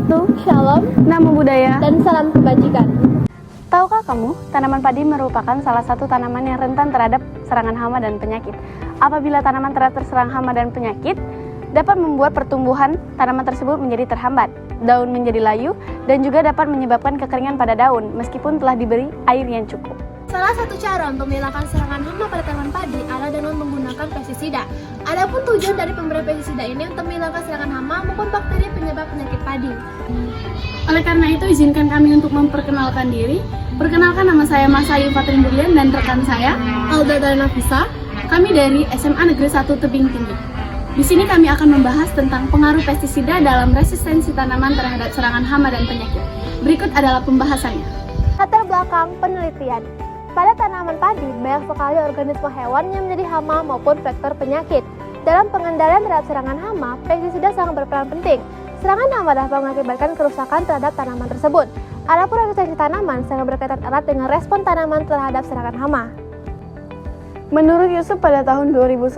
wabarakatuh. Shalom, Namo Buddhaya. dan salam kebajikan. Tahukah kamu, tanaman padi merupakan salah satu tanaman yang rentan terhadap serangan hama dan penyakit. Apabila tanaman terserang hama dan penyakit, dapat membuat pertumbuhan tanaman tersebut menjadi terhambat, daun menjadi layu, dan juga dapat menyebabkan kekeringan pada daun meskipun telah diberi air yang cukup. Salah satu cara untuk menghilangkan serangan hama pada tanaman padi adalah dengan menggunakan pestisida. Adapun tujuan dari pemberian pestisida ini untuk menghilangkan serangan hama maupun bakteri penyebab penyakit padi. Oleh karena itu, izinkan kami untuk memperkenalkan diri. Perkenalkan, nama saya Mas Ayu Fatrin Berlian dan rekan saya Alda Nafisa. Kami dari SMA Negeri 1 Tebing Tinggi. Di sini kami akan membahas tentang pengaruh pestisida dalam resistensi tanaman terhadap serangan hama dan penyakit. Berikut adalah pembahasannya. Latar belakang penelitian. Pada tanaman padi, banyak sekali organisme hewan yang menjadi hama maupun vektor penyakit. Dalam pengendalian terhadap serangan hama, pestisida sangat berperan penting. Serangan hama dapat mengakibatkan kerusakan terhadap tanaman tersebut. Adapun resistensi tanaman sangat berkaitan erat dengan respon tanaman terhadap serangan hama. Menurut Yusuf, pada tahun 2010,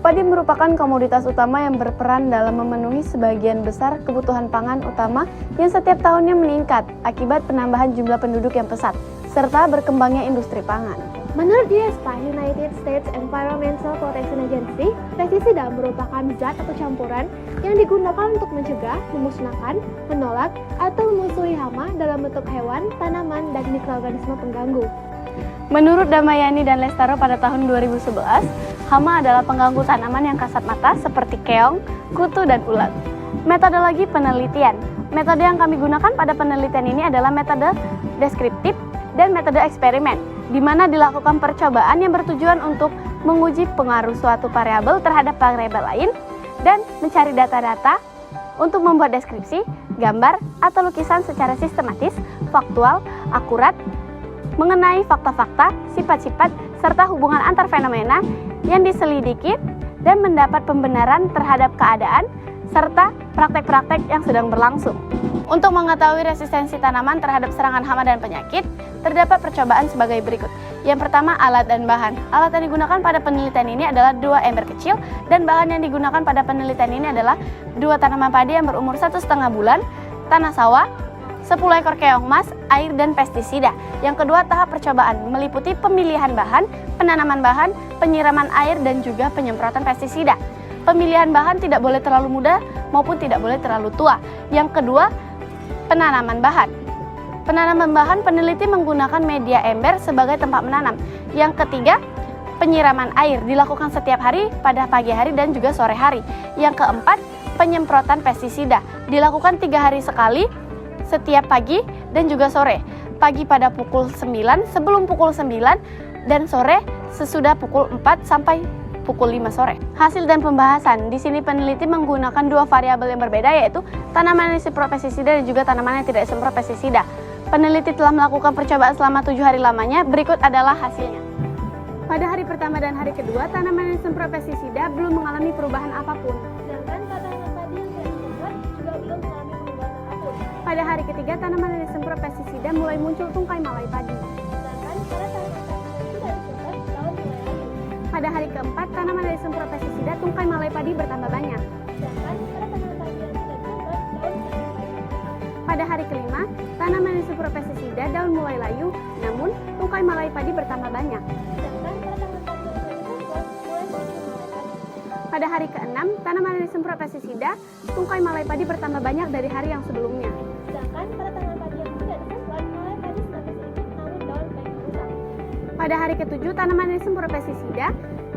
padi merupakan komoditas utama yang berperan dalam memenuhi sebagian besar kebutuhan pangan utama yang setiap tahunnya meningkat akibat penambahan jumlah penduduk yang pesat, serta berkembangnya industri pangan. Menurut USPA, United States Environmental Protection Agency, pestisida merupakan zat atau campuran yang digunakan untuk mencegah, memusnahkan, menolak, atau memusuhi hama dalam bentuk hewan, tanaman, dan mikroorganisme pengganggu. Menurut Damayani dan Lestaro pada tahun 2011, hama adalah pengganggu tanaman yang kasat mata seperti keong, kutu, dan ulat. Metodologi penelitian. Metode yang kami gunakan pada penelitian ini adalah metode deskriptif dan metode eksperimen, di mana dilakukan percobaan yang bertujuan untuk menguji pengaruh suatu variabel terhadap variabel lain dan mencari data-data untuk membuat deskripsi, gambar, atau lukisan secara sistematis, faktual, akurat, mengenai fakta-fakta, sifat-sifat, serta hubungan antar fenomena yang diselidiki dan mendapat pembenaran terhadap keadaan serta praktek-praktek yang sedang berlangsung. Untuk mengetahui resistensi tanaman terhadap serangan hama dan penyakit, terdapat percobaan sebagai berikut. Yang pertama, alat dan bahan. Alat yang digunakan pada penelitian ini adalah 2 ember kecil, dan bahan yang digunakan pada penelitian ini adalah 2 tanaman padi yang berumur 1,5 bulan, tanah sawah, 10 ekor keong emas, air, dan pestisida. Yang kedua, tahap percobaan meliputi pemilihan bahan, penanaman bahan, penyiraman air, dan juga penyemprotan pestisida. Pemilihan bahan tidak boleh terlalu muda maupun tidak boleh terlalu tua. Yang kedua, penanaman bahan. Penanaman bahan, peneliti menggunakan media ember sebagai tempat menanam. Yang ketiga, penyiraman air dilakukan setiap hari pada pagi hari dan juga sore hari. Yang keempat, penyemprotan pestisida dilakukan 3 hari sekali setiap pagi dan juga sore. Pagi pada pukul 9, sebelum pukul 9, dan sore sesudah pukul 4 sampai pukul 5 sore. Hasil dan pembahasan. Di sini peneliti menggunakan 2 variabel yang berbeda, yaitu tanaman yang disemprot pestisida dan juga tanaman yang tidak disemprot pestisida. Peneliti telah melakukan percobaan selama 7 hari lamanya. Berikut adalah hasilnya. Pada hari pertama dan hari kedua, tanaman yang disemprot pestisida belum mengalami perubahan apapun. Sedangkan tanaman padi yang tidak disemprot juga belum mengalami perubahan apapun. Pada hari ketiga, tanaman yang disemprot pestisida mulai muncul tungkai malai padi. Sedangkan pada tanaman padi yang tidak disemprot, daun mulai layu. Pada hari keempat, tanaman yang disemprot pestisida tungkai malai padi bertambah banyak. Sedangkan pada tanaman padi yang tidak disemprot, daun mulai layu. Pada hari kelima, tanaman yang disemprot pestisida daun mulai layu, namun tungkai malai padi bertambah banyak. Sedangkan pada tanaman padi yang tidak disemprot, mulai muncul malai padi. Pada hari keenam, tanaman yang disemprot pestisida tungkai malai padi bertambah banyak dari hari yang sebelumnya. Sedangkan pada tanaman padi yang tidak disemprot, malai padi semakin sedikit namun daun banyak rusak. Pada hari ketujuh, tanaman yang disemprot pestisida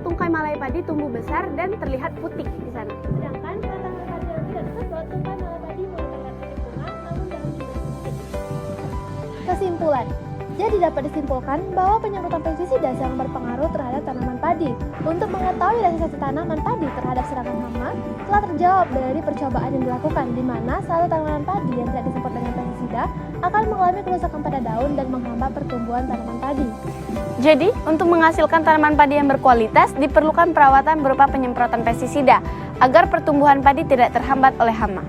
tungkai malai padi tumbuh besar dan terlihat putih di sana. Sedangkan pada tanaman padi yang tidak disemprot, tungkai malai padi mulai terlihat putih bunga namun daun juga sedikit. Kesimpulan. Jadi dapat disimpulkan bahwa penyemprotan pestisida sangat berpengaruh terhadap tanaman padi. Untuk mengetahui resistensi tanaman padi terhadap serangan hama telah terjawab dari percobaan yang dilakukan, di mana satu tanaman padi yang tidak disemprot dengan pestisida akan mengalami kerusakan pada daun dan menghambat pertumbuhan tanaman padi. Jadi, untuk menghasilkan tanaman padi yang berkualitas, diperlukan perawatan berupa penyemprotan pestisida agar pertumbuhan padi tidak terhambat oleh hama.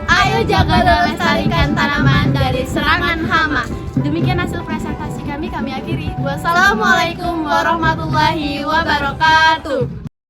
Ayo jaga dan lestarikan tanaman dari serangan hama. Demikian hasil presentasi kami akhiri. Wassalamualaikum warahmatullahi wabarakatuh.